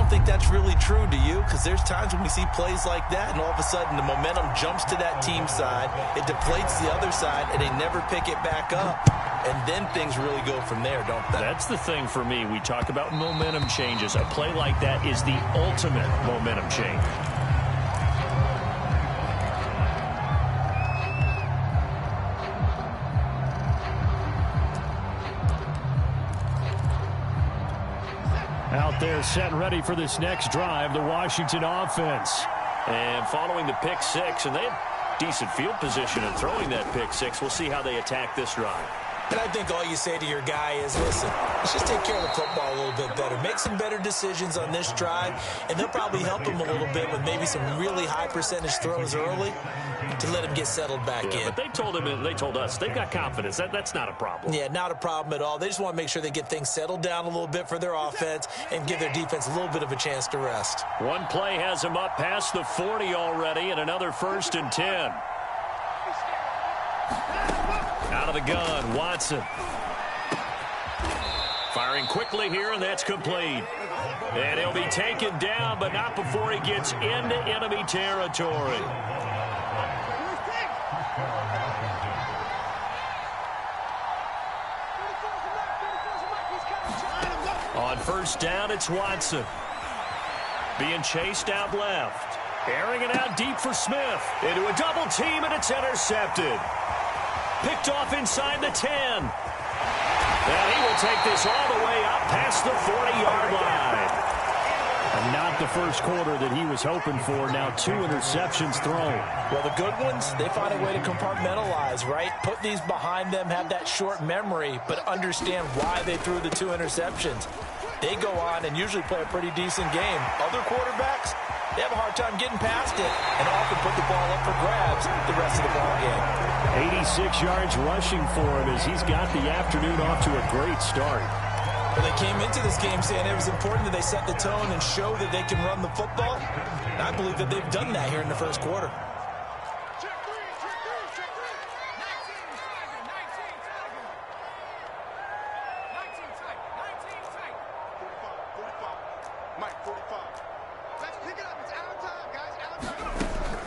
don't think that's really true, do you? Because there's times when we see plays like that, and all of a sudden the momentum jumps to that team side, it deflates the other side, and they never pick it back up. And then things really go from there, don't they? That's the thing for me. We talk about momentum changes. A play like that is the ultimate momentum change. Out there set and ready for this next drive, the Washington offense. And following the pick six, and they have decent field position in throwing that pick six. We'll see how they attack this drive. And I think all you say to your guy is, listen, let's just take care of the football a little bit better. Make some better decisions on this drive, and they'll probably help him a little bit with maybe some really high percentage throws early to let him get settled back in. But they told him, they told us, they've got confidence. That's not a problem. Yeah, not a problem at all. They just want to make sure they get things settled down a little bit for their offense and give their defense a little bit of a chance to rest. One play has him up past the 40 already, and another 1st and 10. Out of the gun, Watson. Firing quickly here, and that's complete. And he'll be taken down, but not before he gets into enemy territory. On 1st down, it's Watson. Being chased out left. Airing it out deep for Smith. Into a double team, and it's intercepted. Picked off inside the 10. And he will take this all the way up past the 40-yard line. And not the first quarter that he was hoping for. Now 2 interceptions thrown. Well, the good ones, they find a way to compartmentalize, right? Put these behind them, have that short memory, but understand why they threw the 2 interceptions. They go on and usually play a pretty decent game. Other quarterbacks, they have a hard time getting past it and often put the ball up for grabs the rest of the ball game. 86 yards rushing for him as he's got the afternoon off to a great start. Well, they came into this game saying it was important that they set the tone and show that they can run the football. And I believe that they've done that here in the first quarter.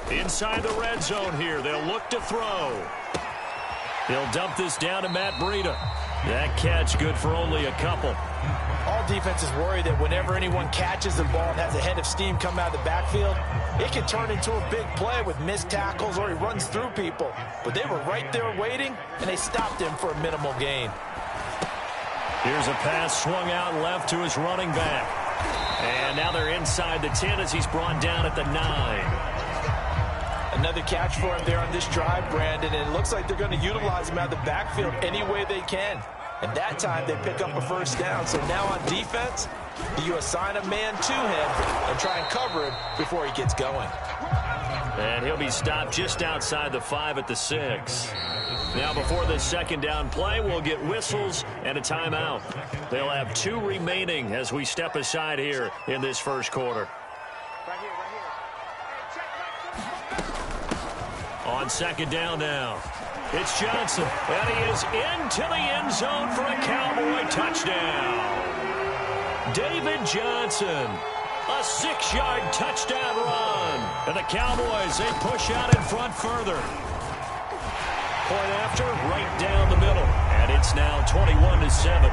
Inside the red zone here, they'll look to throw. They'll dump this down to Matt Breida. That catch good for only a couple. All defenses worry that whenever anyone catches the ball and has a head of steam come out of the backfield, it can turn into a big play with missed tackles or he runs through people. But they were right there waiting, and they stopped him for a minimal gain. Here's a pass swung out left to his running back. And now they're inside the 10 as he's brought down at the 9. Another catch for him there on this drive, Brandon, and it looks like they're going to utilize him out of the backfield any way they can. And that time they pick up a 1st down. So now on defense, you assign a man to him and try and cover him before he gets going. And he'll be stopped just outside the 5 at the 6. Now before this 2nd down play, we'll get whistles and a timeout. They'll have 2 remaining as we step aside here in this first quarter. On 2nd down now, it's Johnson, and he is into the end zone for a Cowboy touchdown. David Johnson, a 6-yard touchdown run, and the Cowboys, they push out in front further. Point after, right down the middle, and it's now 21-7.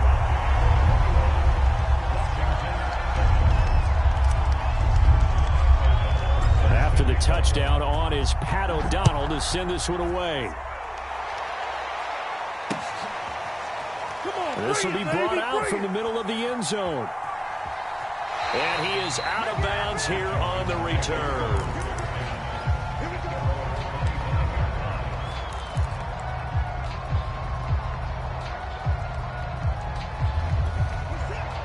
After the touchdown on is Pat O'Donnell to send this one away. This will be brought out from the middle of the end zone. And he is out of bounds here on the return.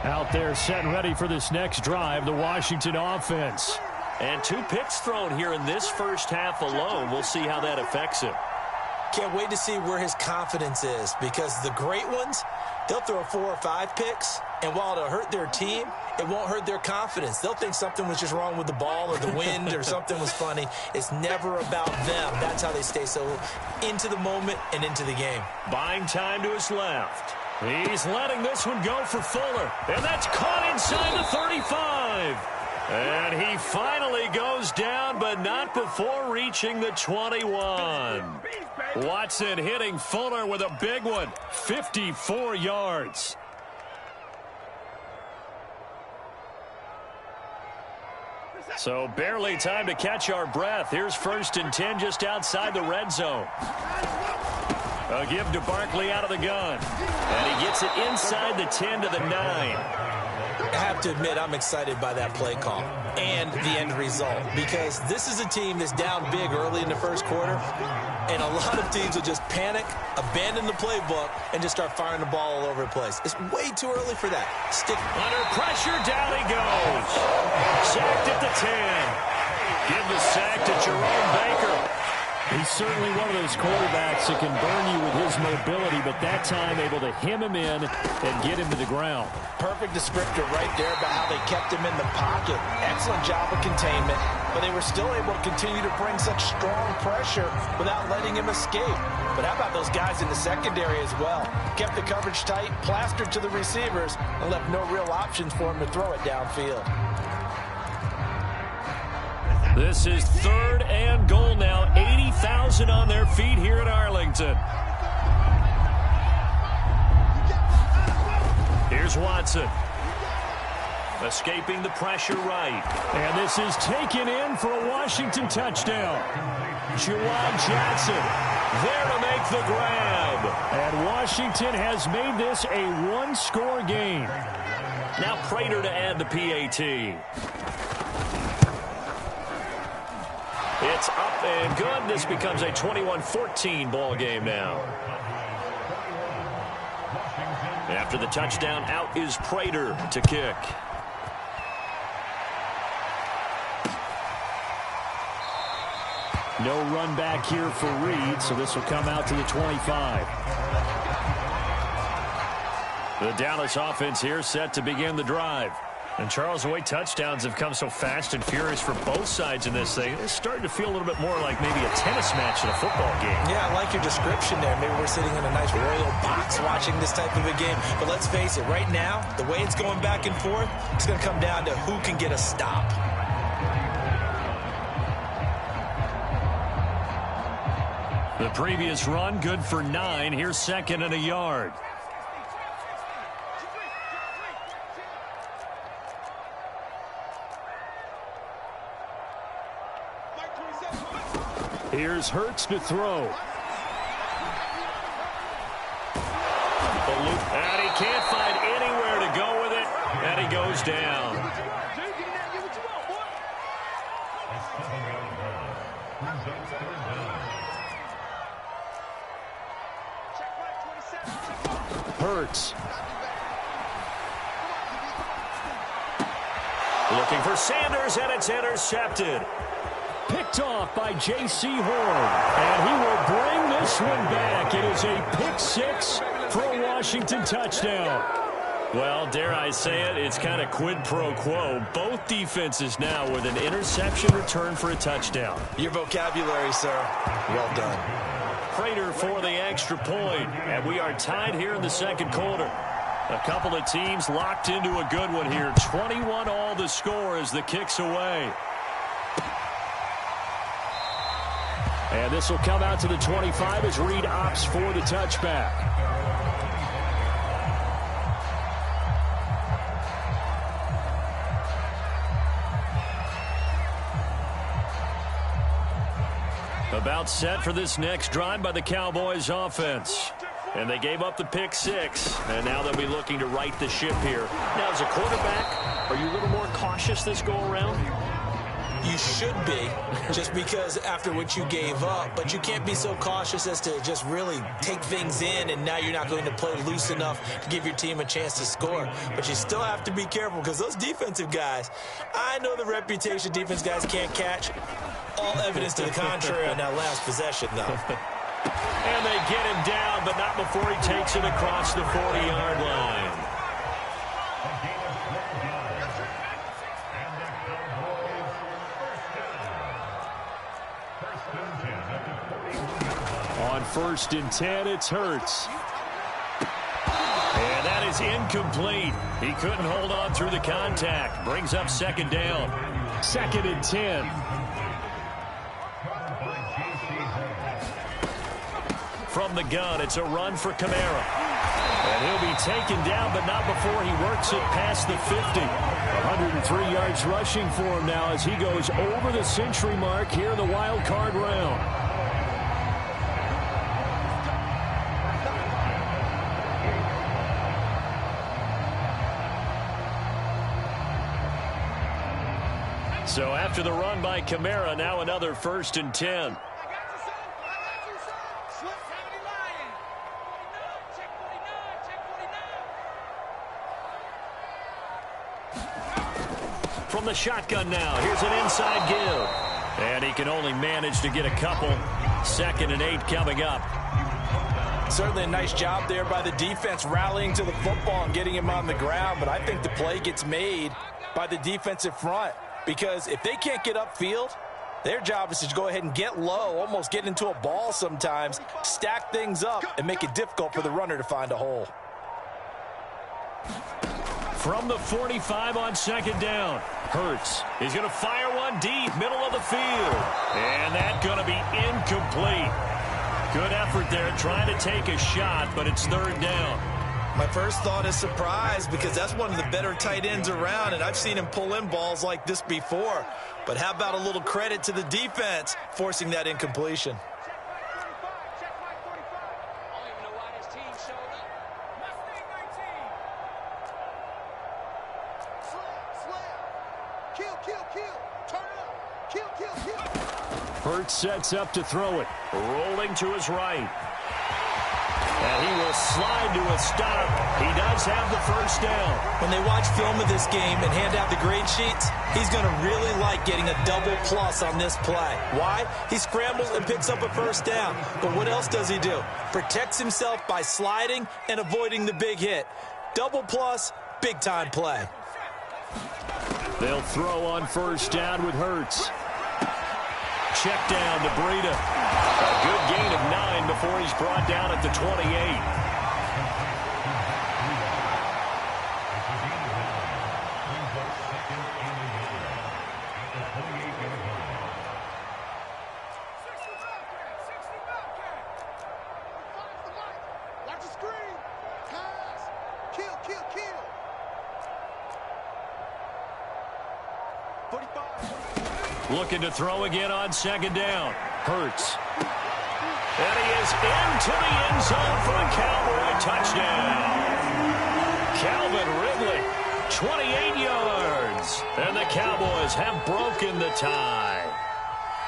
Out there set and ready for this next drive, the Washington offense. And 2 picks thrown here in this first half alone. We'll see how that affects him. Can't wait to see where his confidence is, because the great ones, they'll throw 4 or 5 picks, and while it'll hurt their team, it won't hurt their confidence. They'll think something was just wrong with the ball or the wind or something was funny. It's never about them. That's how they stay so into the moment and into the game. Buying time to his left. He's letting this one go for Fuller, and that's caught inside the 35. drive. And he finally goes down, but not before reaching the 21. Watson hitting Fuller with a big one, 54 yards. So barely time to catch our breath. Here's 1st and 10 just outside the red zone. A give to Barkley out of the gun. And he gets it inside the 10 to the 9. I have to admit, I'm excited by that play call and the end result, because this is a team that's down big early in the first quarter, and a lot of teams will just panic, abandon the playbook, and just start firing the ball all over the place. It's way too early for that. Stick under pressure, down he goes. Sacked at the 10. Give the sack to Jerome Baker. He's certainly one of those quarterbacks that can burn you with his mobility, but that time able to hem him in and get him to the ground. Perfect descriptor right there about how they kept him in the pocket. Excellent job of containment, but they were still able to continue to bring such strong pressure without letting him escape. But how about those guys in the secondary as well? Kept the coverage tight, plastered to the receivers, and left no real options for him to throw it downfield. This is 3rd and goal now. 80,000 on their feet here at Arlington. Here's Watson. Escaping the pressure right. And this is taken in for a Washington touchdown. Juwan Johnson there to make the grab. And Washington has made this a one-score game. Now Prater to add the PAT. It's up and good. This becomes a 21-14 ball game now. After the touchdown, out is Prater to kick. No run back here for Reed, so this will come out to the 25. The Dallas offense here set to begin the drive. And, Charles, the way touchdowns have come so fast and furious for both sides in this thing, it's starting to feel a little bit more like maybe a tennis match in a football game. Yeah, I like your description there. Maybe we're sitting in a nice royal box watching this type of a game. But let's face it, right now, the way it's going back and forth, it's going to come down to who can get a stop. The previous run, good for 9. Here's 2nd and a yard. Here's Hurts to throw. And he can't find anywhere to go with it, and he goes down. Hurts. Looking for Sanders, and it's intercepted. Picked off by J.C. Horn. And he will bring this one back. It is a pick 6 for a Washington touchdown. Well, dare I say it, it's kind of quid pro quo. Both defenses now with an interception return for a touchdown. Your vocabulary, sir. Well done. Prater for the extra point. And we are tied here in the second quarter. A couple of teams locked into a good one here. 21 all the score as the kick's away. And this will come out to the 25 as Reed opts for the touchback. About set for this next drive by the Cowboys offense. And they gave up the pick 6. And now they'll be looking to right the ship here. Now, as a quarterback, are you a little more cautious this go around? You should be, just because after what you gave up, but you can't be so cautious as to just really take things in, and now you're not going to play loose enough to give your team a chance to score. But you still have to be careful, because those defensive guys, I know the reputation defense guys can't catch. All evidence to the contrary on that last possession, though. And they get him down, but not before he takes it across the 40-yard line. On 1st and 10, it's Hurts. And that is incomplete. He couldn't hold on through the contact. Brings up second down. 2nd and 10. From the gun, it's a run for Kamara. And he'll be taken down, but not before he works it past the 50. 103 yards rushing for him now as he goes over the century mark here in the wild card round. So after the run by Kamara, now another 1st and 10. From the shotgun now, here's an inside give. And he can only manage to get a couple. 2nd and 8 coming up. Certainly a nice job there by the defense rallying to the football and getting him on the ground. But I think the play gets made by the defensive front. Because if they can't get upfield, their job is to go ahead and get low, almost get into a ball sometimes, stack things up, and make it difficult for the runner to find a hole. From the 45 on 2nd down, Hurts. He's going to fire one deep, middle of the field. And that's going to be incomplete. Good effort there trying to take a shot, but it's 3rd down. My first thought is surprise because that's one of the better tight ends around, and I've seen him pull in balls like this before. But how about a little credit to the defense forcing that incompletion? Hurts sets up to throw it. Rolling to his right. And he will slide to a stop. He does have the 1st down. When they watch film of this game and hand out the grade sheets, he's going to really like getting a double plus on this play. Why? He scrambles and picks up a 1st down. But what else does he do? Protects himself by sliding and avoiding the big hit. Double plus, big time play. They'll throw on 1st down with Hurts. Check down to Breida. A good gain of 9 before he's brought down at the 28. Looking to throw again on 2nd down. Hurts. And he is into the end zone for a Cowboy touchdown. Calvin Ridley, 28 yards. And the Cowboys have broken the tie.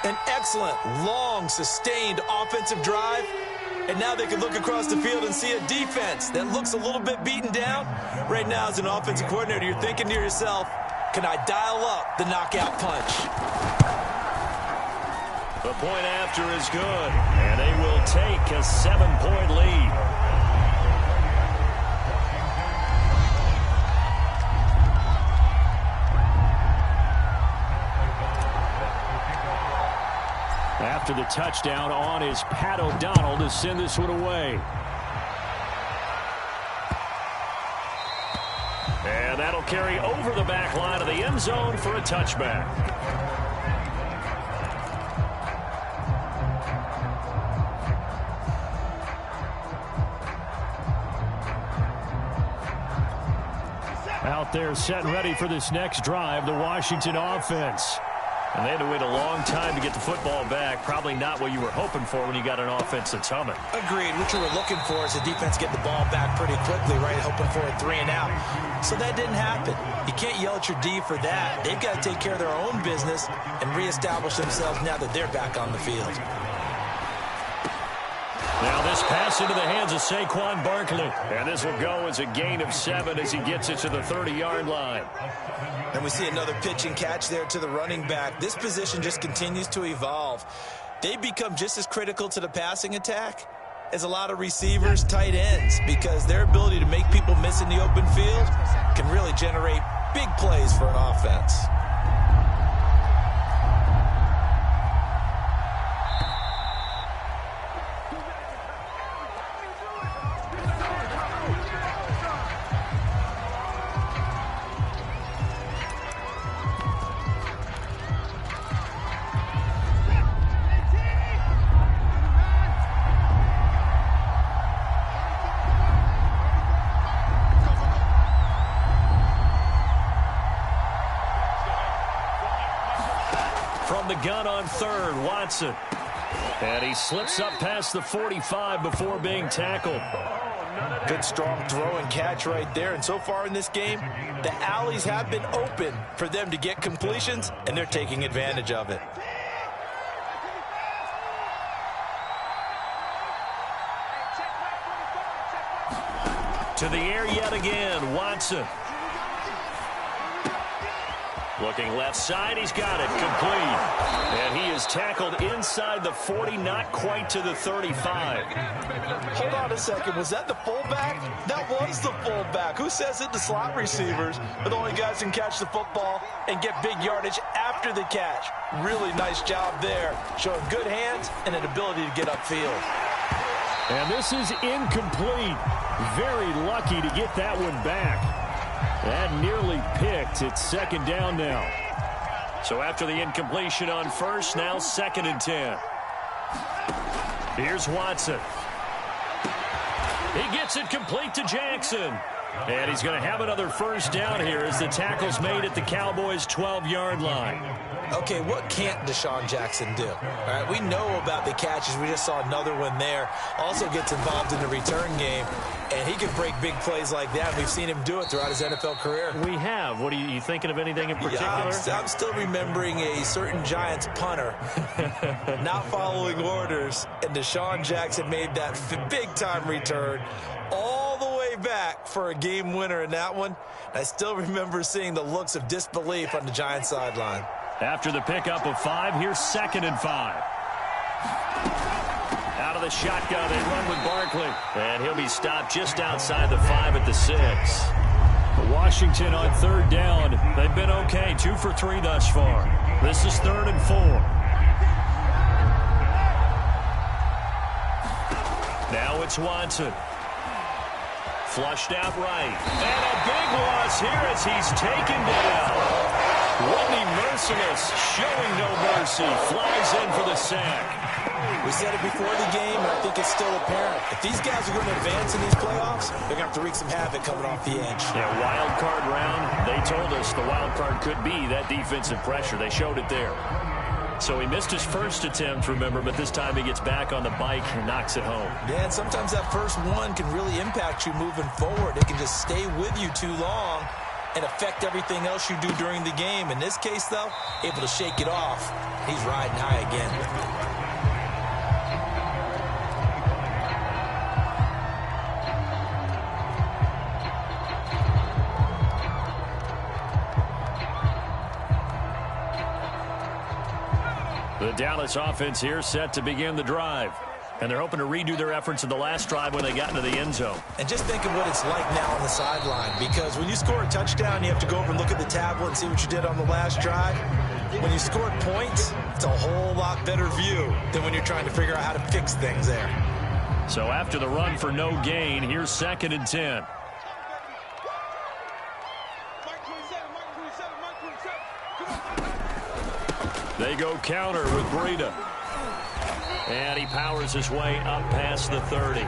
An excellent, long, sustained offensive drive. And now they can look across the field and see a defense that looks a little bit beaten down. Right now, as an offensive coordinator, you're thinking to yourself, can I dial up the knockout punch? The point after is good, and they will take a 7-point lead. After the touchdown on is Pat O'Donnell to send this one away. And that'll carry over the back line of the end zone for a touchback. Out there set and ready for this next drive, the Washington offense. And they had to wait a long time to get the football back. Probably not what you were hoping for when you got an offense that's humming. Agreed. What you were looking for is the defense get the ball back pretty quickly, right? Hoping for a 3 and out. So that didn't happen. You can't yell at your D for that. They've got to take care of their own business and reestablish themselves now that they're back on the field. Now this pass into the hands of Saquon Barkley. And this will go as a gain of 7 as he gets it to the 30-yard line. And we see another pitch and catch there to the running back. This position just continues to evolve. They become just as critical to the passing attack as a lot of receivers, tight ends, because their ability to make people miss in the open field can really generate big plays for an offense. From the gun on third, Watson. And he slips up past the 45 before being tackled. Good, strong throw and catch right there. And so far in this game, the alleys have been open for them to get completions, and they're taking advantage of it. To the air yet again, Watson. Looking left side, he's got it, complete. And he is tackled inside the 40, not quite to the 35. Hold on a second, was that the fullback? That was the fullback. Who says it? The slot receivers are the only guys who can catch the football and get big yardage after the catch. Really nice job there, showing good hands and an ability to get upfield. And this is incomplete. Very lucky to get that one back. That nearly picked. It's second down now. So after the incompletion on first, now 2nd and 10. Here's Watson. He gets it complete to Jackson. And he's going to have another first down here as the tackle's made at the Cowboys' 12-yard line. Okay, what can't Deshaun Jackson do? All right, we know about the catches. We just saw another one there. Also gets involved in the return game, and he can break big plays like that. We've seen him do it throughout his NFL career. We have. What are you thinking of anything in particular? Yeah, I'm still remembering a certain Giants punter not following orders, and Deshaun Jackson made that big-time return all the way back for a game winner in that one. I still remember seeing the looks of disbelief on the Giants sideline. After the pickup of 5, here's 2nd and 5. Out of the shotgun, they run with Barkley. And he'll be stopped just outside the 5 at the 6. Washington on third down. They've been okay, 2 for 3 thus far. This is 3rd and 4. Now it's Watson. Flushed out right. And a big loss here as he's taken down. Whitney Merciless, showing no mercy, flies in for the sack. We said it before the game, and I think it's still apparent. If these guys are going to advance in these playoffs, they're going to have to wreak some havoc coming off the edge. Yeah, wild card round. They told us the wild card could be that defensive pressure. They showed it there. So he missed his first attempt, remember, but this time he gets back on the bike and knocks it home. Yeah, and sometimes that first one can really impact you moving forward. It can just stay with you too long and affect everything else you do during the game. In this case, though, able to shake it off. He's riding high again. The Dallas offense here set to begin the drive. And they're hoping to redo their efforts in the last drive when they got into the end zone. And just think of what it's like now on the sideline, because when you score a touchdown, you have to go over and look at the tablet and see what you did on the last drive. When you scored points, it's a whole lot better view than when you're trying to figure out how to fix things there. So after the run for no gain, here's 2nd and 10. They go counter with Breida. And he powers his way up past the 30.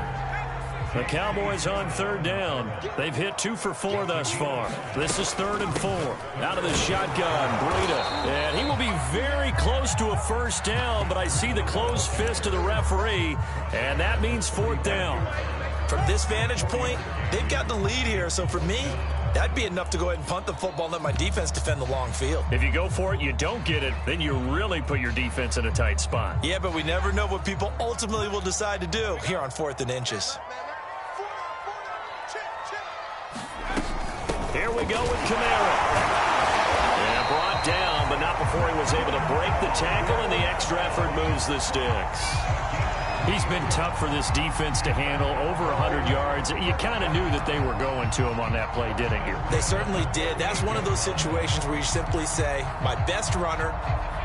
The Cowboys on third down. They've hit 2 for 4 thus far. This is 3rd and 4. Out of the shotgun, Breida. And he will be very close to a first down, but I see the closed fist of the referee, and that means 4th down. From this vantage point, they've got the lead here, so for me, that'd be enough to go ahead and punt the football and let my defense defend the long field. If you go for it, you don't get it, then you really put your defense in a tight spot. Yeah, but we never know what people ultimately will decide to do here on 4th and inches. Here we go with Kamara. And brought down, but not before he was able to break the tackle, and the extra effort moves the sticks. He's been tough for this defense to handle, over 100 yards. You kind of knew that they were going to him on that play, didn't you? They certainly did. That's one of those situations where you simply say, my best runner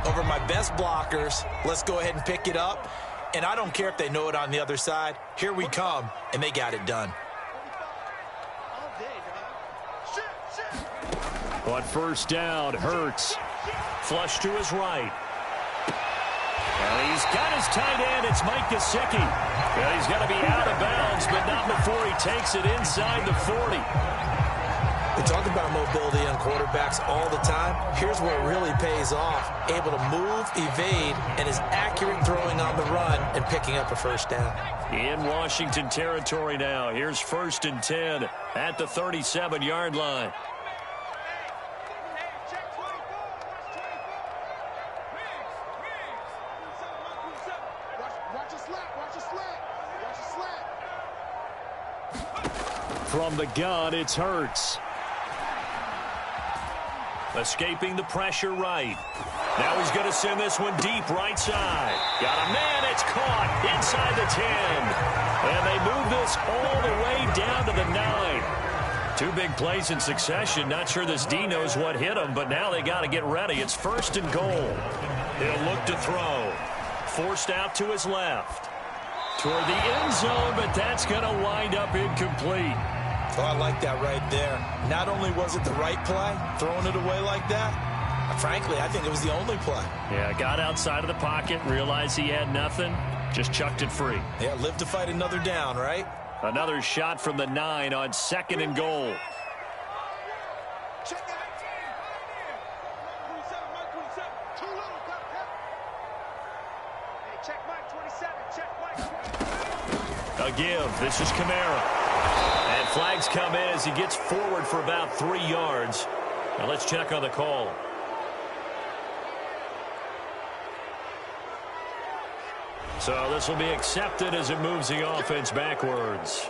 over my best blockers, let's go ahead and pick it up. And I don't care if they know it on the other side. Here we come, and they got it done. On first down, Hurts. Flush to his right. And he's got his tight end. It's Mike Gesicki. And he's got to be out of bounds, but not before he takes it inside the 40. We talk about mobility on quarterbacks all the time. Here's where it really pays off. Able to move, evade, and is accurate throwing on the run and picking up a first down. In Washington territory now. Here's 1st and 10 at the 37-yard line. From the gun, it's Hurts. Escaping the pressure right. Now he's going to send this one deep right side. Got a man. It's caught inside the 10. And they move this all the way down to the 9. 2 big plays in succession. Not sure this D knows what hit him, but now they got to get ready. It's 1st and goal. He'll look to throw. Forced out to his left. Toward the end zone, but that's going to wind up incomplete. Oh, I like that right there. Not only was it the right play, throwing it away like that, frankly, I think it was the only play. Yeah, got outside of the pocket, realized he had nothing, just chucked it free. Yeah, live to fight another down, right? Another shot from the 9 on 2nd and goal. A give. This is Kamara. And flags come in as he gets forward for about 3 yards. Now let's check on the call. So this will be accepted as it moves the offense backwards.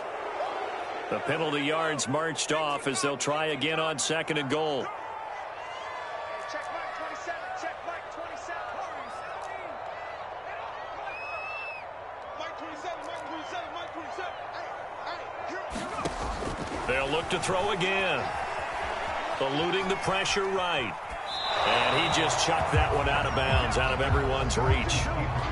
The penalty yards marched off as they'll try again on 2nd and goal. They'll look to throw again. Eluding the pressure right. And he just chucked that one out of bounds, out of everyone's reach.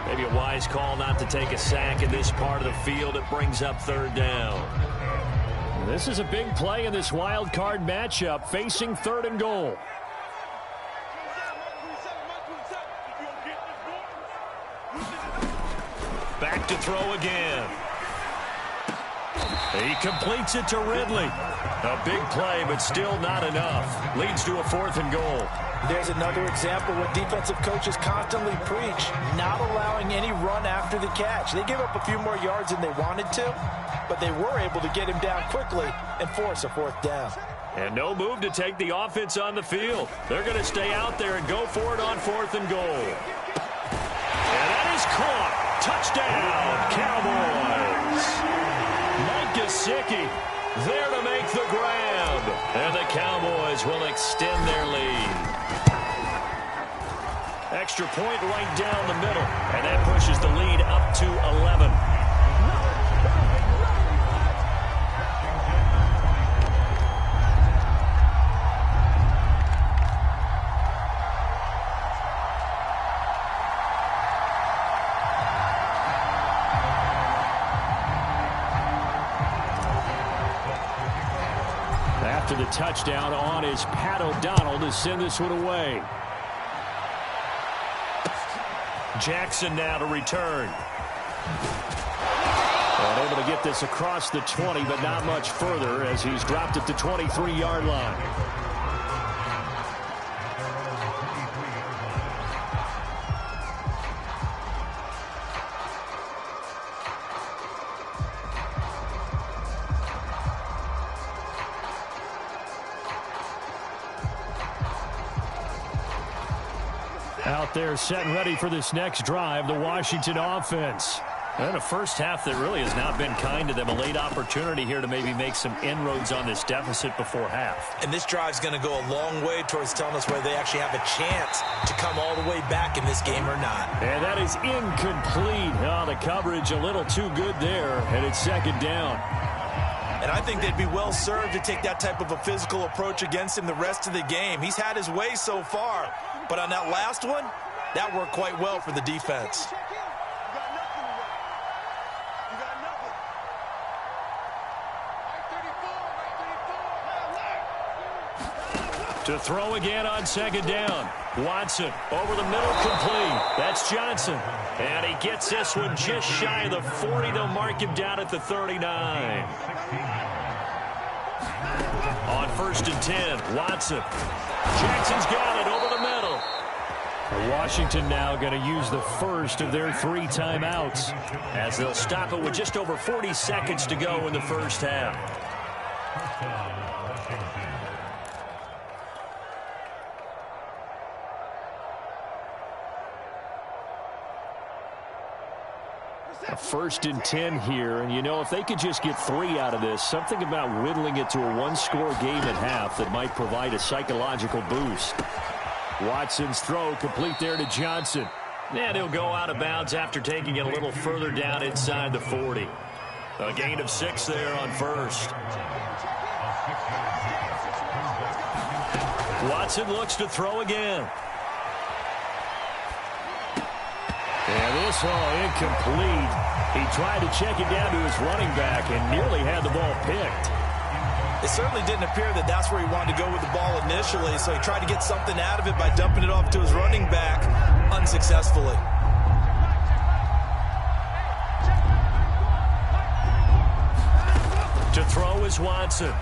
Maybe a wise call not to take a sack in this part of the field. It brings up 3rd down. This is a big play in this wild card matchup, facing 3rd and goal. Back to throw again. He completes it to Ridley. A big play, but still not enough. Leads to a 4th and goal. There's another example where defensive coaches constantly preach, not allowing any run after the catch. They gave up a few more yards than they wanted to, but they were able to get him down quickly and force a 4th down. And no move to take the offense on the field. They're going to stay out there and go for it on 4th and goal. And that is caught. Touchdown, Cowboys. Mike Gesicki there to make the grab. And the Cowboys will extend their lead. Extra point right down the middle. And that pushes the lead up to 11. After the touchdown on is Pat O'Donnell to send this one away. Jackson now to return. And able to get this across the 20, but not much further as he's dropped at the 23-yard line. Out there set and ready for this next drive, the Washington offense. And a first half that really has not been kind to them. A late opportunity here to maybe make some inroads on this deficit before half. And this drive's going to go a long way towards telling us whether they actually have a chance to come all the way back in this game or not. And that is incomplete. Oh, the coverage a little too good there, and it's 2nd down. And I think they'd be well served to take that type of a physical approach against him the rest of the game. He's had his way so far, but on that last one, that worked quite well for the defense. To throw again on 2nd down. Watson over the middle, complete. That's Johnson. And he gets this one just shy of the 40. They'll mark him down at the 39. On 1st and 10, Watson. Jackson's got it over the middle. Washington now going to use the first of their 3 timeouts, as they'll stop it with just over 40 seconds to go in the first half. A 1st and 10 here, and you know, if they could just get 3 out of this, something about whittling it to a 1-score game at half that might provide a psychological boost. Watson's throw complete there to Johnson. And he'll go out of bounds after taking it a little further down inside the 40. A gain of 6 there on 1st. Watson looks to throw again. And this, incomplete. He tried to check it down to his running back and nearly had the ball picked. It certainly didn't appear that that's where he wanted to go with the ball initially, so he tried to get something out of it by dumping it off to his running back unsuccessfully. To throw is Watson.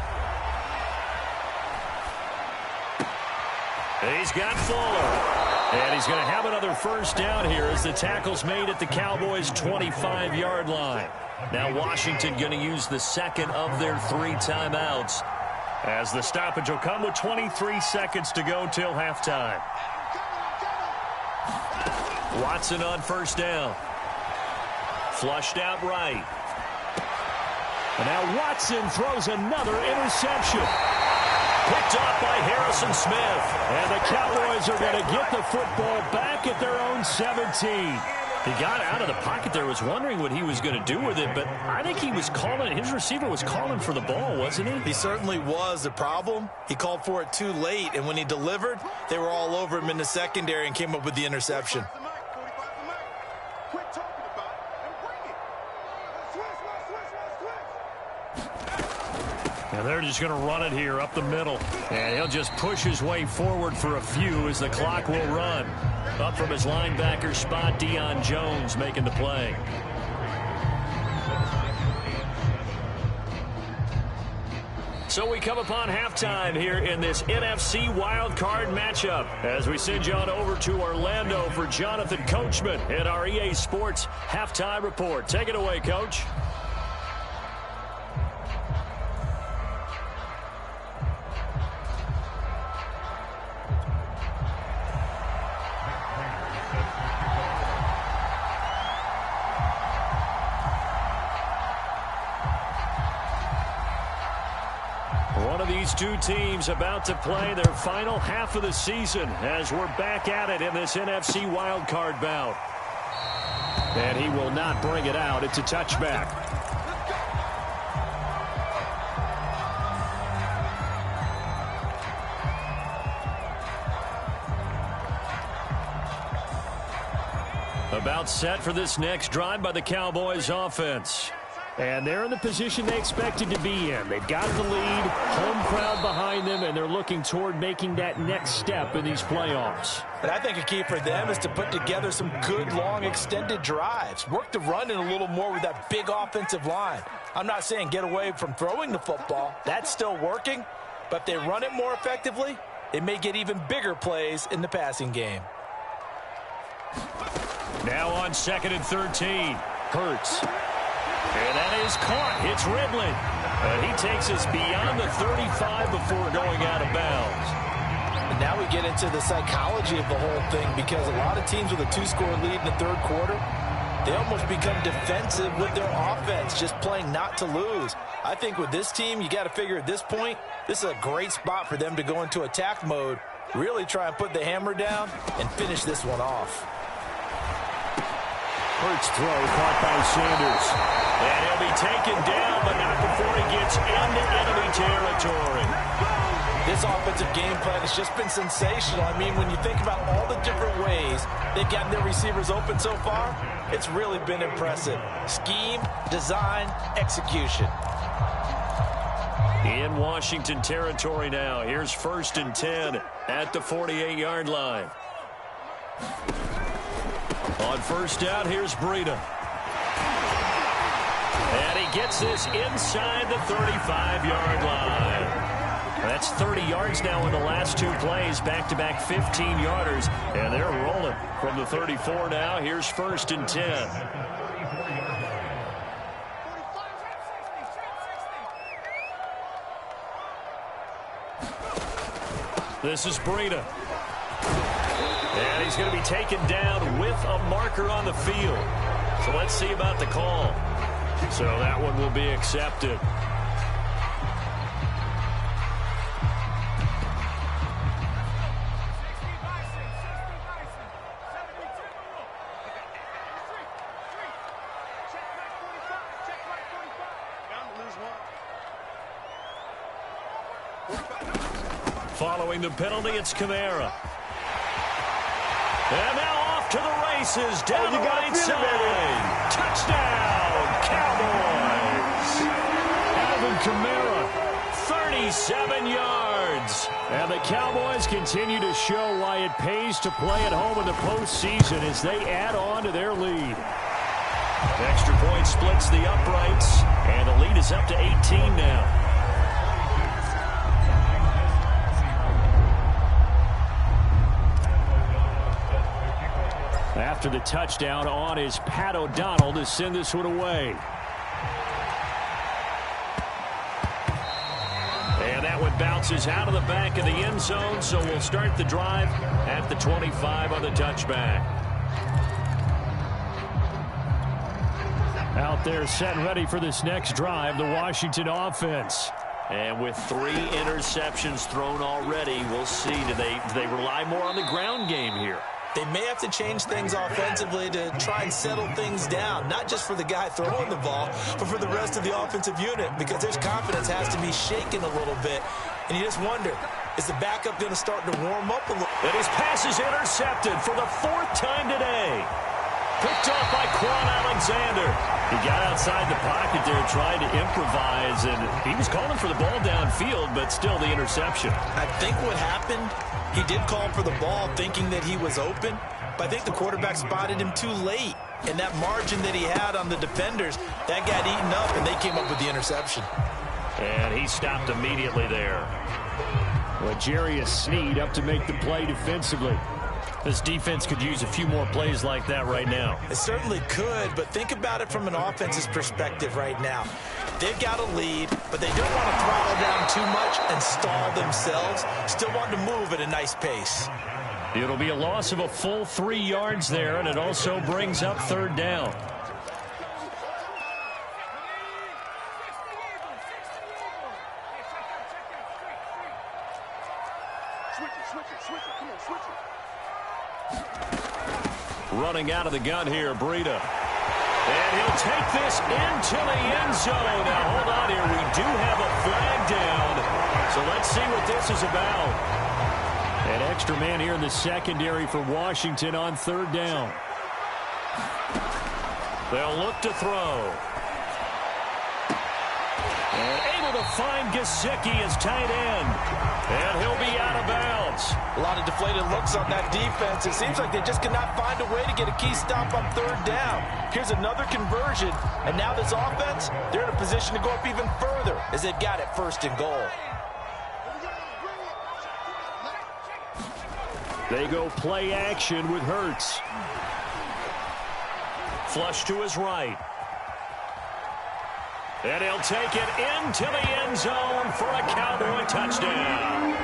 He's got Fuller. And he's going to have another first down here as the tackle's made at the Cowboys' 25-yard line. Now Washington going to use the second of their 3 timeouts, as the stoppage will come with 23 seconds to go till halftime. Watson on first down. Flushed out right. And now Watson throws another interception. Picked off by Harrison Smith. And the Cowboys are going to get the football back at their own 17. He got out of the pocket there, was wondering what he was going to do with it, but I think he was calling, his receiver was calling for the ball, wasn't he? He certainly was. The problem, he called for it too late, and when he delivered, they were all over him in the secondary and came up with the interception. And they're just going to run it here up the middle. And he'll just push his way forward for a few as the clock will run. Up from his linebacker spot, Deion Jones making the play. So we come upon halftime here in this NFC wildcard matchup as we send you on over to Orlando for Jonathan Coachman at our EA Sports Halftime Report. Take it away, Coach. These 2 teams about to play their final half of the season as we're back at it in this NFC wildcard bout. And he will not bring it out. It's a touchback. About set for this next drive by the Cowboys offense. And they're in the position they expected to be in. They've got the lead, home crowd behind them, and they're looking toward making that next step in these playoffs. But I think a key for them is to put together some good, long, extended drives. Work the run in a little more with that big offensive line. I'm not saying get away from throwing the football. That's still working. But if they run it more effectively, they may get even bigger plays in the passing game. Now on 2nd and 13. Hurts. And that is caught. It's Ridley. And he takes us beyond the 35 before going out of bounds. And now we get into the psychology of the whole thing, because a lot of teams with a 2-score lead in the 3rd quarter, they almost become defensive with their offense, just playing not to lose. I think with this team, you got to figure at this point, this is a great spot for them to go into attack mode, really try and put the hammer down and finish this one off. Hurts throw caught by Sanders. And he'll be taken down, but not before he gets into enemy territory. This offensive game plan has just been sensational. I mean, when you think about all the different ways they've gotten their receivers open so far, it's really been impressive. Scheme, design, execution. In Washington territory now. Here's 1st and 10 at the 48-yard line. On first down, here's Breida. And he gets this inside the 35-yard line. That's 30 yards now in the last two plays, back-to-back 15-yarders, and they're rolling from the 34 now. Here's 1st and 10. This is Breida. And he's going to be taken down with a marker on the field. So let's see about the call. So that one will be accepted. Following the penalty, it's Kamara. And now off to the races, down the right side. Touchdown, Cowboys. Alvin Kamara, 37 yards. And the Cowboys continue to show why it pays to play at home in the postseason as they add on to their lead. Extra point splits the uprights, and the lead is up to 18 now. After the touchdown on is Pat O'Donnell to send this one away. And that one bounces out of the back of the end zone, so we'll start the drive at the 25 on the touchback. Out there set and ready for this next drive, the Washington offense. And with 3 interceptions thrown already, we'll see. Do they rely more on the ground game here? They may have to change things offensively to try and settle things down, not just for the guy throwing the ball, but for the rest of the offensive unit, because their confidence has to be shaken a little bit. And you just wonder, is the backup going to start to warm up a little? And his pass is intercepted for the 4th time today. Picked off by Quan Alexander. He got outside the pocket there trying to improvise, and he was calling for the ball downfield, but still the interception. I think what happened, he did call for the ball thinking that he was open, but I think the quarterback spotted him too late. And that margin that he had on the defenders, that got eaten up, and they came up with the interception. And he stopped immediately there. Well, Jarius Sneed up to make the play defensively. This defense could use a few more plays like that right now. It certainly could, but think about it from an offense's perspective right now. They've got a lead, but they don't want to throttle down too much and stall themselves. Still want to move at a nice pace. It'll be a loss of a full 3 yards there, and it also brings up 3rd down. Running out of the gun here, Breida. And he'll take this into the end zone. Now, hold on here. We do have a flag down. So let's see what this is about. An extra man here in the secondary for Washington on 3rd down. They'll look to throw. And able to find Gesicki as tight end. And he'll be out of bounds. A lot of deflated looks on that defense. It seems like they just cannot find a way to get a key stop on 3rd down. Here's another conversion. And now this offense, they're in a position to go up even further as they've got it 1st and goal. They go play action with Hurts. Flush to his right. And he'll take it into the end zone for a Cowboy touchdown.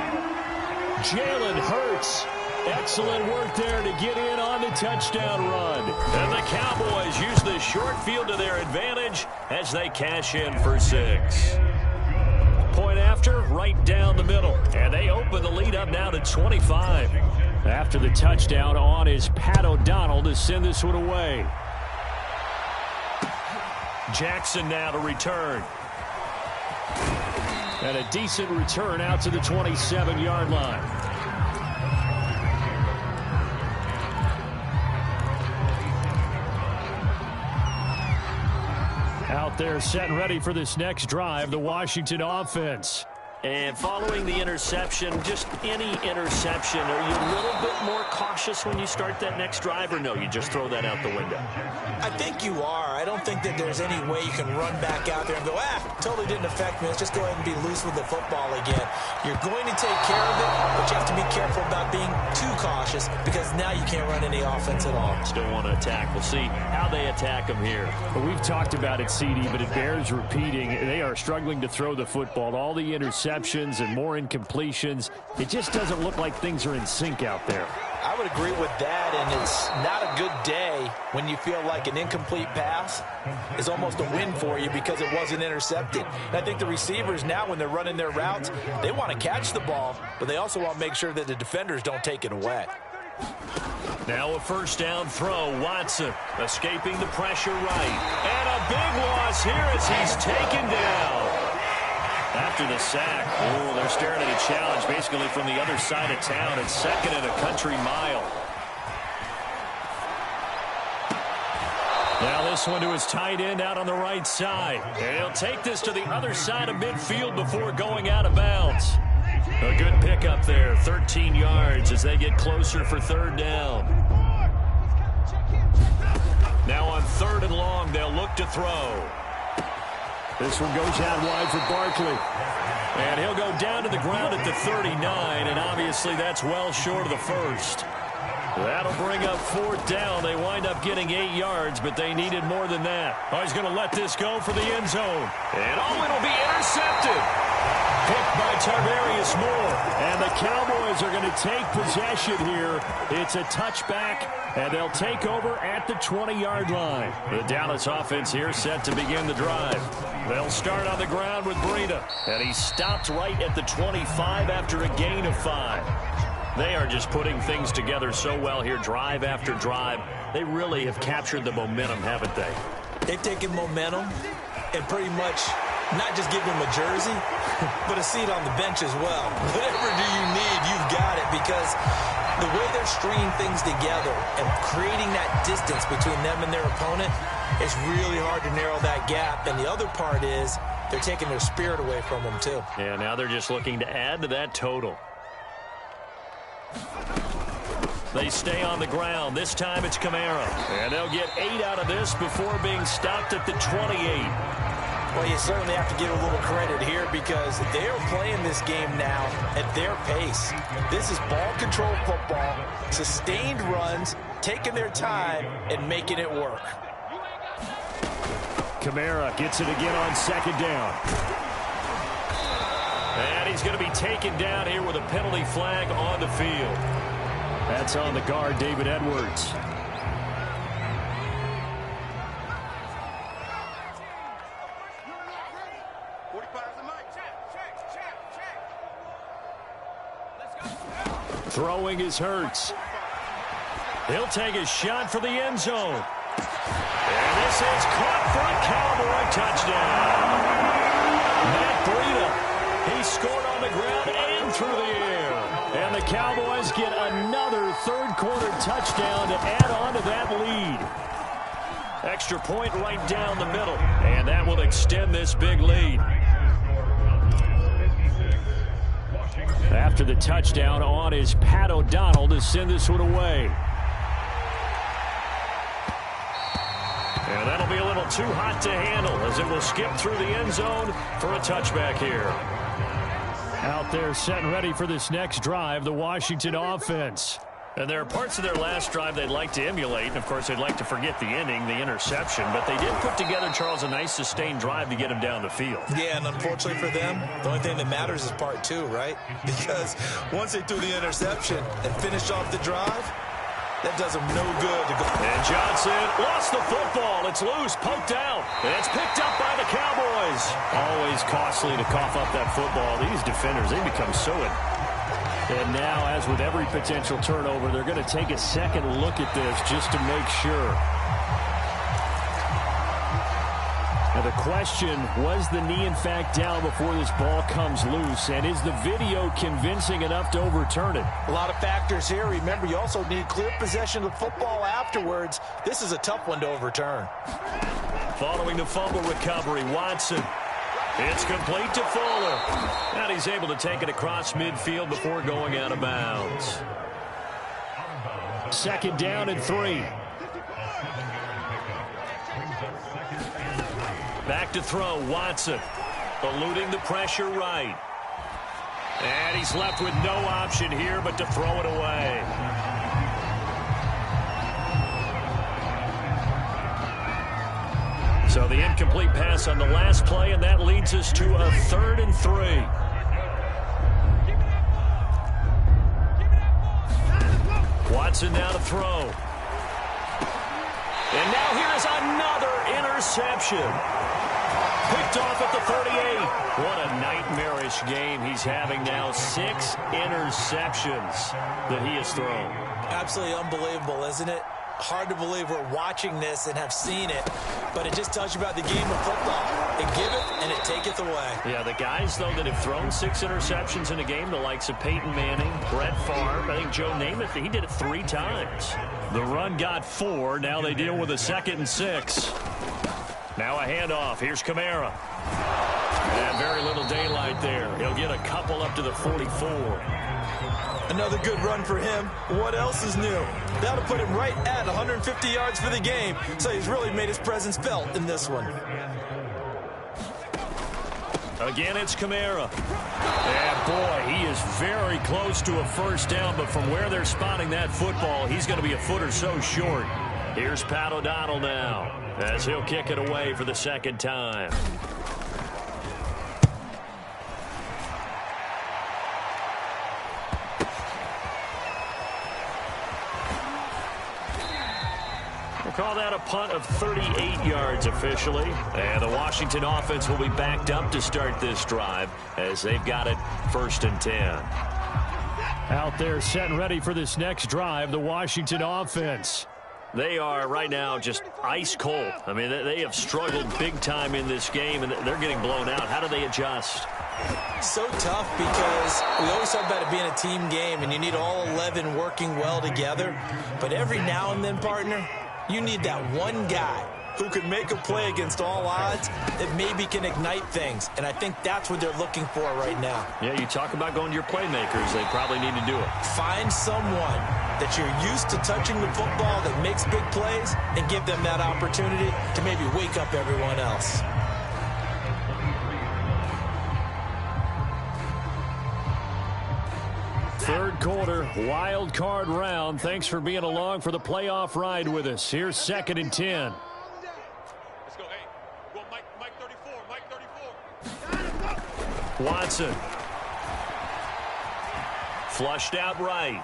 Jalen Hurts. Excellent work there to get in on the touchdown run. And the Cowboys use the short field to their advantage as they cash in for 6. Point after, right down the middle. And they open the lead up now to 25. After the touchdown, on is Pat O'Donnell to send this one away. Jackson now to return. And a decent return out to the 27-yard line. Out there set and ready for this next drive, the Washington offense. And following the interception, just any interception, are you a little bit more cautious when you start that next drive, or no, you just throw that out the window? I think you are. I don't think that there's any way you can run back out there and go, totally didn't affect me. Let's just go ahead and be loose with the football again. You're going to take care of it, but you have to be careful about being too cautious because now you can't run any offense at all. Still want to attack. We'll see how they attack them here. Well, we've talked about it, CD, but it bears repeating. They are struggling to throw the football. All the interceptions and more incompletions. It just doesn't look like things are in sync out there. I would agree with that, and it's not a good day when you feel like an incomplete pass is almost a win for you because it wasn't intercepted. And I think the receivers now, when they're running their routes, they want to catch the ball, but they also want to make sure that the defenders don't take it away. Now a first down throw. Watson escaping the pressure right. And a big loss here as he's taken down. After the sack, they're staring at a challenge basically from the other side of town. It's second and a country mile. Now this one to his tight end out on the right side. And he'll take this to the other side of midfield before going out of bounds. A good pickup there, 13 yards as they get closer for third down. Now on third and long, they'll look to throw. This one goes out wide for Barkley. And he'll go down to the ground at the 39, and obviously that's well short of the first. That'll bring up fourth down. They wind up getting 8 yards, but they needed more than that. Oh, he's going to let this go for the end zone. And it'll be intercepted. Picked by Tarvarius Moore. And the Cowboys are going to take possession here. It's a touchback, and they'll take over at the 20-yard line. The Dallas offense here set to begin the drive. They'll start on the ground with Breida. And he stopped right at the 25 after a gain of 5. They are just putting things together so well here, drive after drive. They really have captured the momentum, haven't they? They've taken momentum and pretty much not just give him a jersey, but a seat on the bench as well. Whatever do you need, you've got it, because the way they're stringing things together and creating that distance between them and their opponent, it's really hard to narrow that gap. And the other part is they're taking their spirit away from them, too. Yeah, now they're just looking to add to that total. They stay on the ground. This time it's Kamara. And they'll get 8 out of this before being stopped at the 28. Well, you certainly have to give a little credit here because they are playing this game now at their pace. This is ball control football, sustained runs, taking their time and making it work. Kamara gets it again on second down. And he's going to be taken down here with a penalty flag on the field. That's on the guard, David Edwards. Throwing is Hurts. He'll take a shot for the end zone. And this is caught for a Cowboy touchdown. Matt Breida, he scored on the ground and through the air. And the Cowboys get another third-quarter touchdown to add on to that lead. Extra point right down the middle. And that will extend this big lead. After the touchdown on is Pat O'Donnell to send this one away. And that'll be a little too hot to handle as it will skip through the end zone for a touchback here. Out there set and ready for this next drive, the Washington offense. And there are parts of their last drive they'd like to emulate. And, of course, they'd like to forget the inning, the interception. But they did put together, Charles, a nice sustained drive to get him down the field. Yeah, and unfortunately for them, the only thing that matters is part 2, right? Because once they threw the interception and finished off the drive, that does them no good to go. And Johnson lost the football. It's loose, poked out. And it's picked up by the Cowboys. Always costly to cough up that football. These defenders, they become so... And now, as with every potential turnover, they're going to take a second look at this just to make sure. Now the question, was the knee in fact down before this ball comes loose? And is the video convincing enough to overturn it? A lot of factors here. Remember, you also need clear possession of the football afterwards. This is a tough one to overturn. Following the fumble recovery, Watson. It's complete to Fuller. And he's able to take it across midfield before going out of bounds. 2nd down and 3. Back to throw, Watson. Eluding the pressure right. And he's left with no option here but to throw it away. So the incomplete pass on the last play, and that leads us to a 3rd and 3. Watson now to throw. And now here is another interception. Picked off at the 38. What a nightmarish game he's having now. 6 interceptions that he has thrown. Absolutely unbelievable, isn't it? Hard to believe we're watching this and have seen it, but it just tells you about the game of football. It giveth and it taketh away. Yeah, the guys, though, that have thrown 6 interceptions in a game, the likes of Peyton Manning, Brett Favre, I think Joe Namath, he did it 3 times. The run got 4. Now they deal with a 2nd and 6. Now a handoff. Here's Kamara. And very little daylight there. He'll get a couple up to the 44. Another good run for him. What else is new? That'll put him right at 150 yards for the game. So he's really made his presence felt in this one. Again, it's Kamara. And boy, he is very close to a 1st down, but from where they're spotting that football, he's going to be a foot or so short. Here's Pat O'Donnell now, as he'll kick it away for the 2nd time. We'll call that a punt of 38 yards officially. And the Washington offense will be backed up to start this drive as they've got it 1st and 10. Out there set and ready for this next drive, the Washington offense. They are right now just ice cold. I mean, they have struggled big time in this game, and they're getting blown out. How do they adjust? So tough because we always talk about it being a team game, and you need all 11 working well together. But every now and then, partner, you need that one guy who can make a play against all odds that maybe can ignite things. And I think that's what they're looking for right now. Yeah, you talk about going to your playmakers. They probably need to do it. Find someone that you're used to touching the football that makes big plays and give them that opportunity to maybe wake up everyone else. Third quarter, wild card round. Thanks for being along for the playoff ride with us. Here's 2nd and 10. Let's go. Hey, go Mike 34. Mike 34. Watson. Flushed out right.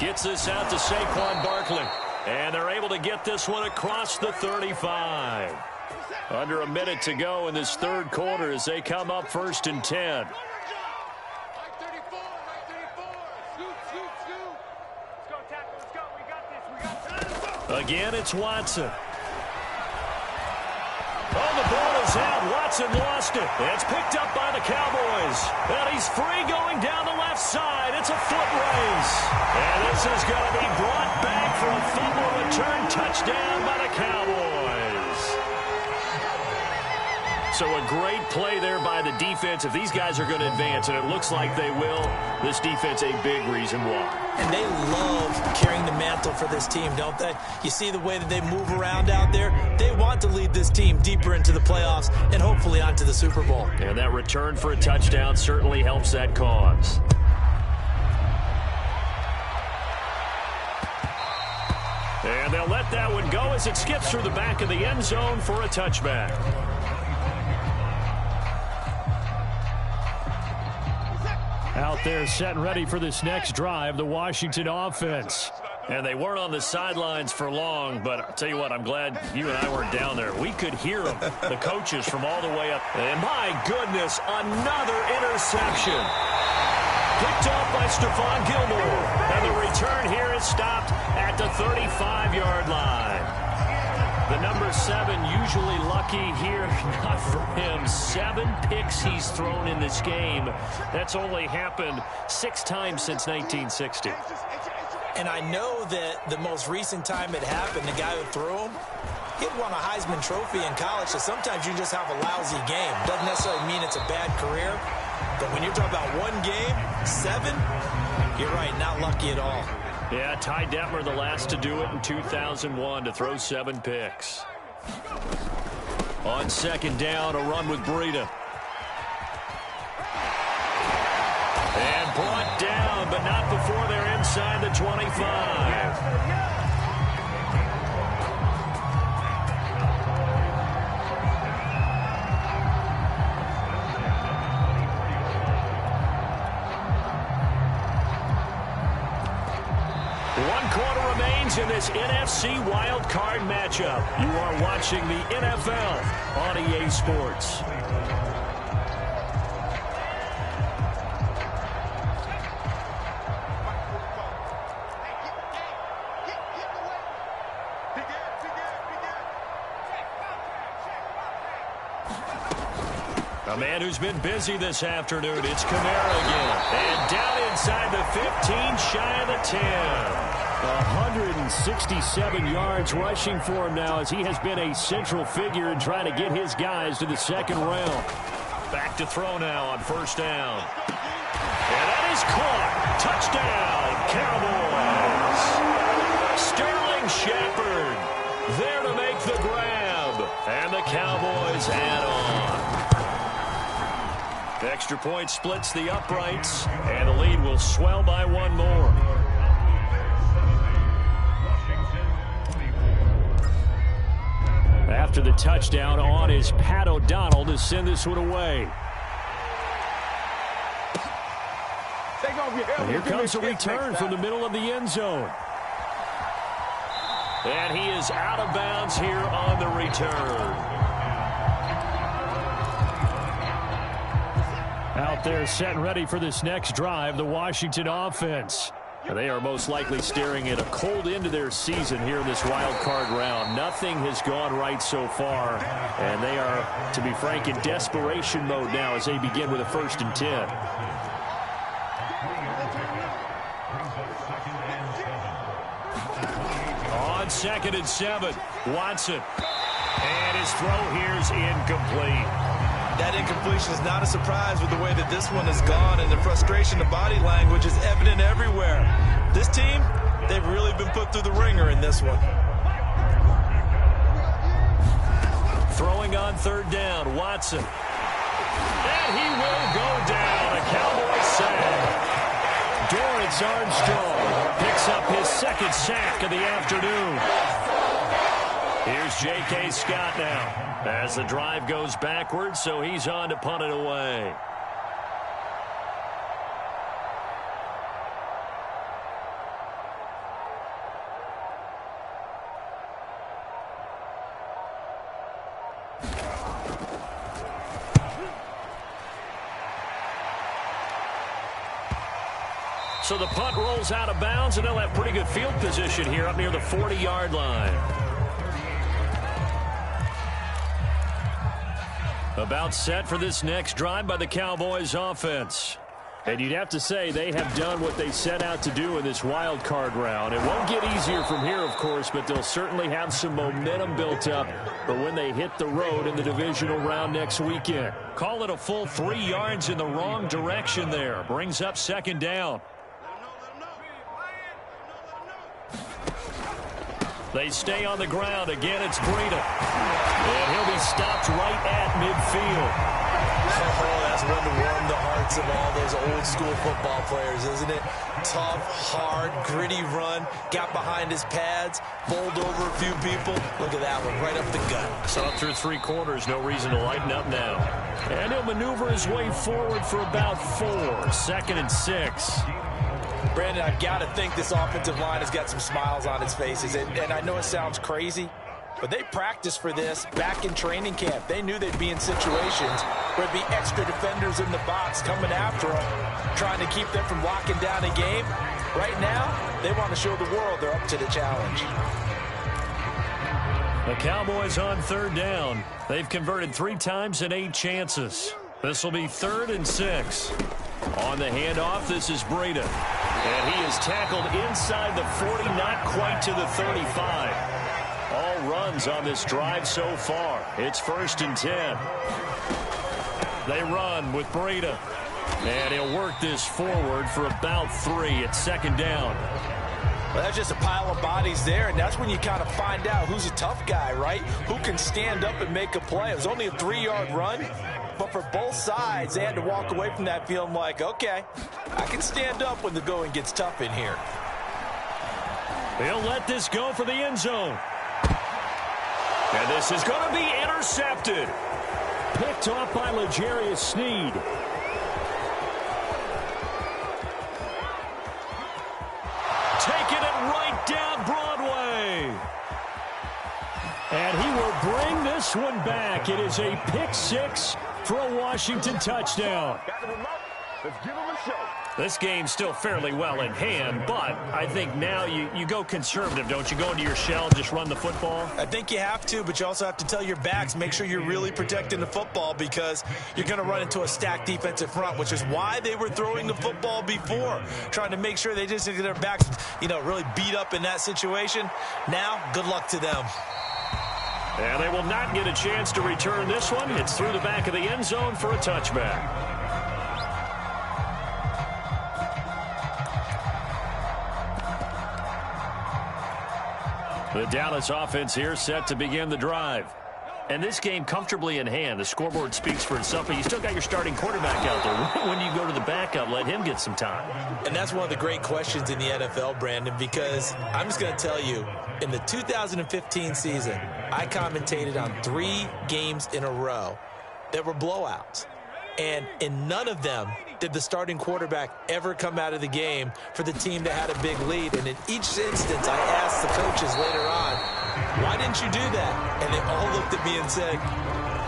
Gets this out to Saquon Barkley. And they're able to get this one across the 35. Under a minute to go in this third quarter as they come up 1st and 10. Again, it's Watson. Oh, the ball is out. Watson lost it. It's picked up by the Cowboys. And he's free going down the left side. It's a foot race. And this is going to be brought back for a fumble return touchdown by the Cowboys. So a great play there by the defense. If these guys are going to advance, and it looks like they will, this defense a big reason why. And they love carrying the mantle for this team, don't they? You see the way that they move around out there? They want to lead this team deeper into the playoffs and hopefully onto the Super Bowl. And that return for a touchdown certainly helps that cause. And they'll let that one go as it skips through the back of the end zone for a touchback. Out there set and ready for this next drive, the Washington offense. And they weren't on the sidelines for long, but I'll tell you what, I'm glad you and I weren't down there. We could hear them, the coaches from all the way up. And my goodness, another interception. Picked off by Stephon Gilmore. And the return here is stopped at the 35-yard line. The number 7 usually lucky here, not for him. 7 picks he's thrown in this game. That's only happened 6 times since 1960. And I know that the most recent time it happened, the guy who threw him, He had won a Heisman Trophy in college, so sometimes you just have a lousy game. Doesn't necessarily mean it's a bad career. But when you're talking about one game, 7, you're right, not lucky at all. Yeah, Ty Detmer, the last to do it in 2001, to throw 7 picks. On second down, a run with Breida. And brought down, but not before they're inside the 25. In this NFC Wild Card matchup, you are watching the NFL on EA Sports. A man who's been busy this afternoon, it's Kamara again. And down inside the 15, shy of the 10. 167 yards rushing for him now as he has been a central figure in trying to get his guys to the second round. Back to throw now on first down. And that is caught. Touchdown, Cowboys. Sterling Shepard there to make the grab. And the Cowboys add on. Extra point splits the uprights, and the lead will swell by 1 more. After the touchdown, on is Pat O'Donnell to send this one away. And here comes a return from the middle of the end zone. And he is out of bounds here on the return. Out there set and ready for this next drive, the Washington offense. They are most likely staring at a cold end to their season here in this wild card round. Nothing has gone right so far, and they are, to be frank, in desperation mode now as they begin with a 1st and 10. On 2nd and 7, Watson. And his throw here is incomplete. That incompletion is not a surprise with the way that this one has gone, and the frustration, the body language is evident everywhere. This team, they've really been put through the ringer in this one. Throwing on 3rd down, Watson. And he will go down. A Cowboys sack. Dorrance Armstrong picks up his 2nd sack of the afternoon. Here's J.K. Scott now as the drive goes backwards, so he's on to punt it away. So the punt rolls out of bounds, and they'll have pretty good field position here up near the 40-yard line. About set for this next drive by the Cowboys offense. And you'd have to say they have done what they set out to do in this wild card round. It won't get easier from here, of course, but they'll certainly have some momentum built up for when they hit the road in the divisional round next weekend. Call it a full 3 yards in the wrong direction there. Brings up 2nd down. They stay on the ground. Again, it's Breida. And he'll be stopped right at midfield. Oh, that's one to warm the hearts of all those old school football players, isn't it? Tough, hard, gritty run. Got behind his pads. Bowled over a few people. Look at that one, right up the gut. So up through 3 quarters, no reason to lighten up now. And he'll maneuver his way forward for about 4. 2nd and 6. Brandon, I've got to think this offensive line has got some smiles on its faces. And I know it sounds crazy, but they practiced for this back in training camp. They knew they'd be in situations where there'd be extra defenders in the box coming after them, trying to keep them from locking down a game. Right now, they want to show the world they're up to the challenge. The Cowboys on 3rd down. They've converted 3 times in 8 chances. This will be 3rd and 6. On the handoff, this is Breida. And he is tackled inside the 40, not quite to the 35. All runs on this drive so far. It's 1st and 10. They run with Breida. And he'll work this forward for about 3 at 2nd down. Well, that's just a pile of bodies there, and that's when you kind of find out who's a tough guy, right? Who can stand up and make a play. It was only a 3-yard run, but for both sides, they had to walk away from that feeling like, okay, I can stand up when the going gets tough in here. He'll let this go for the end zone. And this is going to be intercepted. Picked off by L'Jarius Sneed. Taking it right down Broadway. And he will bring this one back. It is a pick 6 for a Washington touchdown. Let's give him a show. This game's still fairly well in hand, but I think now you go conservative, don't you? Go into your shell and just run the football? I think you have to, but you also have to tell your backs, make sure you're really protecting the football because you're going to run into a stacked defensive front, which is why they were throwing the football before, trying to make sure they just get their backs, really beat up in that situation. Now, good luck to them. And they will not get a chance to return this one. It's through the back of the end zone for a touchback. The Dallas offense here set to begin the drive. And this game comfortably in hand. The scoreboard speaks for itself, but you still got your starting quarterback out there. When do you go to the backup? Let him get some time. And that's one of the great questions in the NFL, Brandon, because I'm just going to tell you, in the 2015 season, I commentated on 3 games in a row that were blowouts. And in none of them did the starting quarterback ever come out of the game for the team that had a big lead. And in each instance, I asked the coaches later on, why didn't you do that? And they all looked at me and said,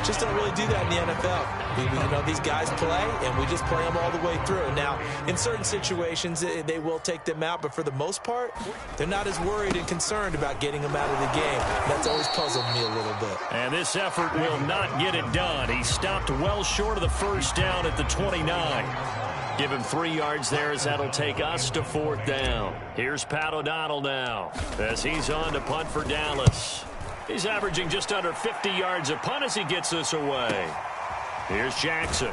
just don't really do that in the NFL. These guys play, and we just play them all the way through. Now, in certain situations, they will take them out, but for the most part, they're not as worried and concerned about getting them out of the game. That's always puzzled me a little bit. And this effort will not get it done. He stopped well short of the first down at the 29. Give him 3 yards there as that'll take us to 4th down. Here's Pat O'Donnell now as he's on to punt for Dallas. He's averaging just under 50 yards a punt as he gets this away. Here's Jackson.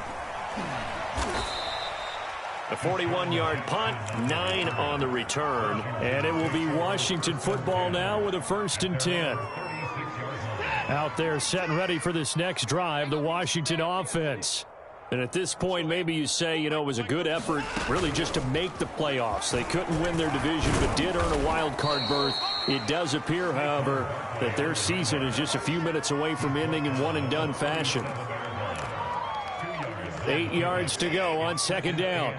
A 41-yard punt, 9 on the return. And it will be Washington football now with a 1st and 10. Out there set and ready for this next drive, the Washington offense. And at this point, maybe you say, it was a good effort really just to make the playoffs. They couldn't win their division, but did earn a wild card berth. It does appear, however, that their season is just a few minutes away from ending in one-and-done fashion. 8 yards to go on 2nd down.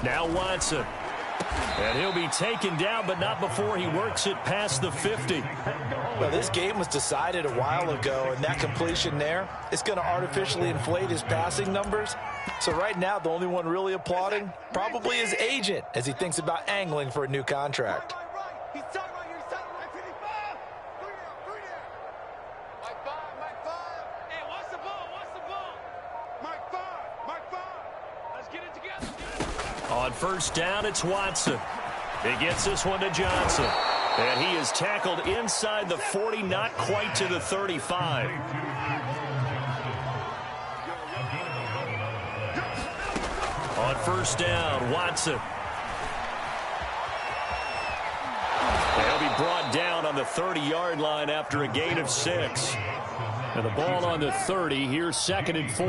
Now Watson. And he'll be taken down, but not before he works it past the 50. Well, this game was decided a while ago, and that completion there is going to artificially inflate his passing numbers. So right now, the only one really applauding probably his agent as he thinks about angling for a new contract. On 1st down, it's Watson. He gets this one to Johnson. And he is tackled inside the 40, not quite to the 35. On 1st down, Watson. He'll be brought down on the 30-yard line after a gain of 6. And the ball on the 30, here's 2nd and 4.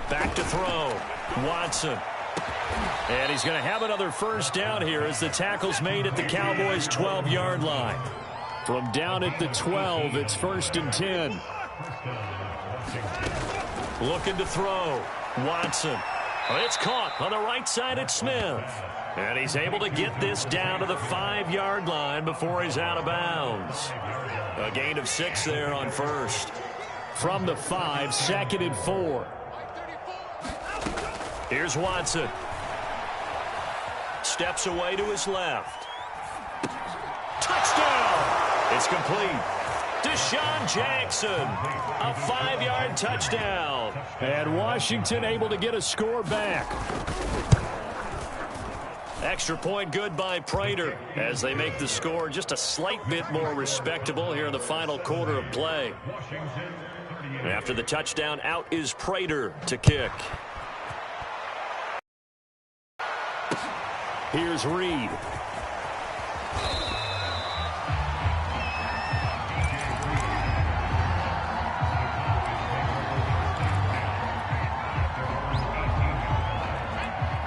Back to throw. Watson. And he's going to have another 1st down here as the tackle's made at the Cowboys' 12-yard line. From down at the 12, it's 1st and 10. Looking to throw. Watson. It's caught on the right side at Smith. And he's able to get this down to the 5-yard line before he's out of bounds. A gain of 6 there on 1st. From the 5, 2nd and 4. Here's Watson. Steps away to his left. Touchdown! It's complete. Deshaun Jackson. A 5-yard touchdown. And Washington able to get a score back. Extra point good by Prater as they make the score just a slight bit more respectable here in the final quarter of play. After the touchdown, out is Prater to kick. Here's Reed.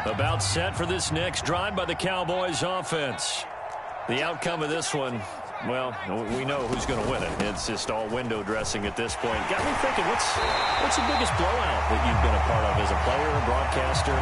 About set for this next drive by the Cowboys offense. The outcome of this one, well, we know who's going to win it. It's just all window dressing at this point. Got me thinking, what's the biggest blowout that you've been a part of as a player, a broadcaster?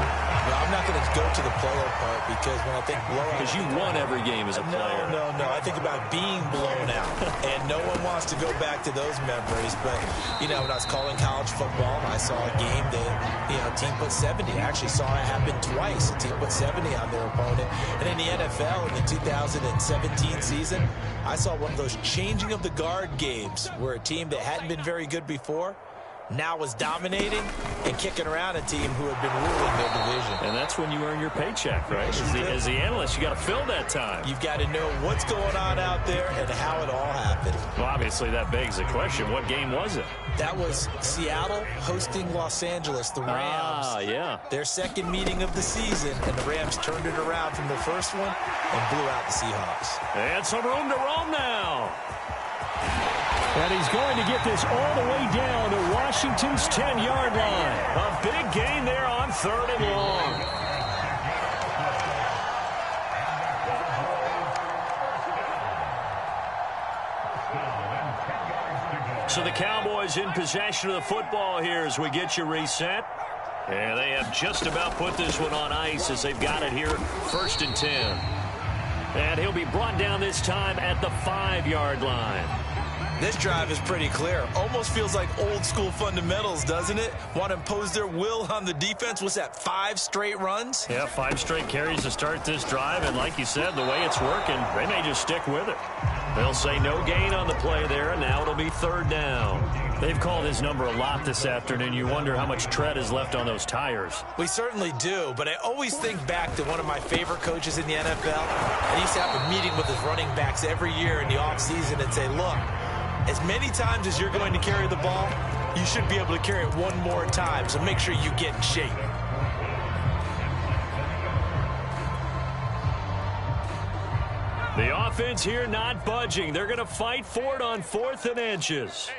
No, I'm not going to go to the player part because when I think blowout... Because you won every game as a player. No. I think about being blown out. And no one wants to go back to those memories. But, you know, when I was calling college football, I saw a game that, you know, a team put 70. I actually saw it happen twice. A team put 70 on their opponent. And in the NFL, in the 2017 season, I saw one of those changing of the guard games where a team that hadn't been very good before now was dominating and kicking around a team who had been ruling their division. And that's when you earn your paycheck, right? As the analyst, you got to fill that time. You've got to know what's going on out there and how it all happened. Well, obviously, that begs the question, what game was it? That was Seattle hosting Los Angeles, the Rams. Yeah. Their second meeting of the season, and the Rams turned it around from the first one and blew out the Seahawks. And some room to roam now. And he's going to get this all the way down to Washington's 10-yard line. A big gain there on 3rd and long. So the Cowboys in possession of the football here as we get you reset. And they have just about put this one on ice as they've got it here 1st and 10. And he'll be brought down this time at the 5-yard line. This drive is pretty clear. Almost feels like old school fundamentals, doesn't it? Want to impose their will on the defense. What's that, 5 straight runs? Yeah, 5 straight carries to start this drive. And like you said, the way it's working, they may just stick with it. They'll say no gain on the play there, and now it'll be 3rd down. They've called his number a lot this afternoon. You wonder how much tread is left on those tires. We certainly do, but I always think back to one of my favorite coaches in the NFL. And he used to have a meeting with his running backs every year in the offseason and say, look, as many times as you're going to carry the ball, you should be able to carry it one more time, so make sure you get in shape. The offense here not budging. They're going to fight for it on 4th and inches.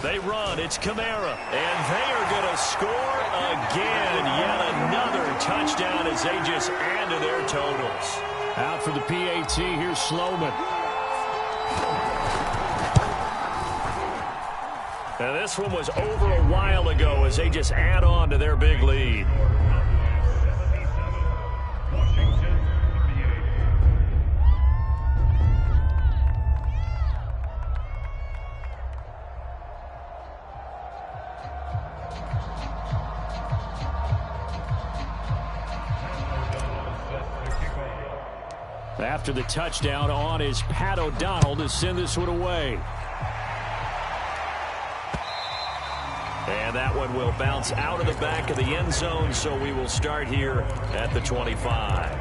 They run. It's Kamara. And they are going to score again. Yet another touchdown as they just add to their totals. Out for the PAT, here's Sloman. And this one was over a while ago as they just add on to their big lead. After the touchdown, on is Pat O'Donnell to send this one away. And that one will bounce out of the back of the end zone, so we will start here at the 25.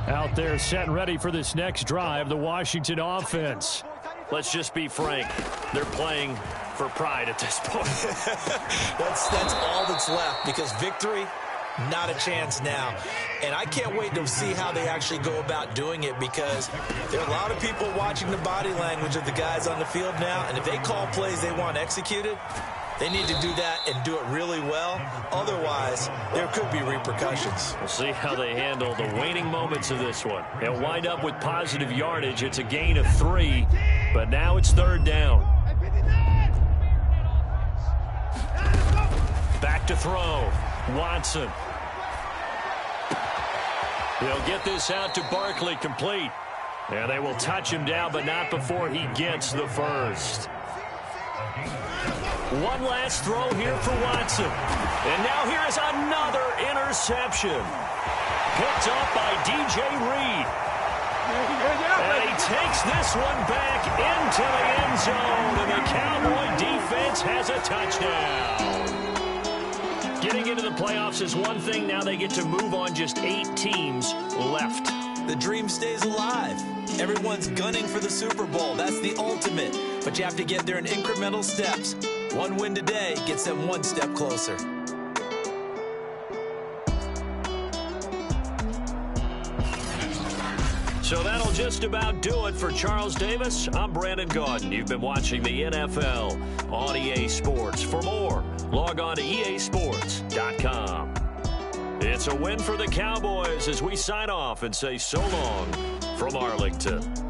Out there set and ready for this next drive, the Washington offense. Let's just be frank. They're playing for pride at this point. That's all that's left, because victory, not a chance now. And I can't wait to see how they actually go about doing it, because there are a lot of people watching the body language of the guys on the field now, and if they call plays they want executed, they need to do that and do it really well. Otherwise, there could be repercussions. We'll see how they handle the waning moments of this one. They'll wind up with positive yardage. It's a gain of 3, but now it's 3rd down. Back to throw. Watson. He'll get this out to Barkley, complete. And they will touch him down, but not before he gets the first. One last throw here for Watson. And now here is another interception. Picked up by DJ Reed. And he takes this one back into the end zone. And the Cowboy defense has a touchdown. Getting into the playoffs is one thing. Now they get to move on. Just 8 teams left. The dream stays alive. Everyone's gunning for the Super Bowl. That's the ultimate. But you have to get there in incremental steps. One win today gets them one step closer. So that'll just about do it for Charles Davis. I'm Brandon Gaudin. You've been watching the NFL on EA Sports. For more, log on to easports.com. It's a win for the Cowboys as we sign off and say so long from Arlington.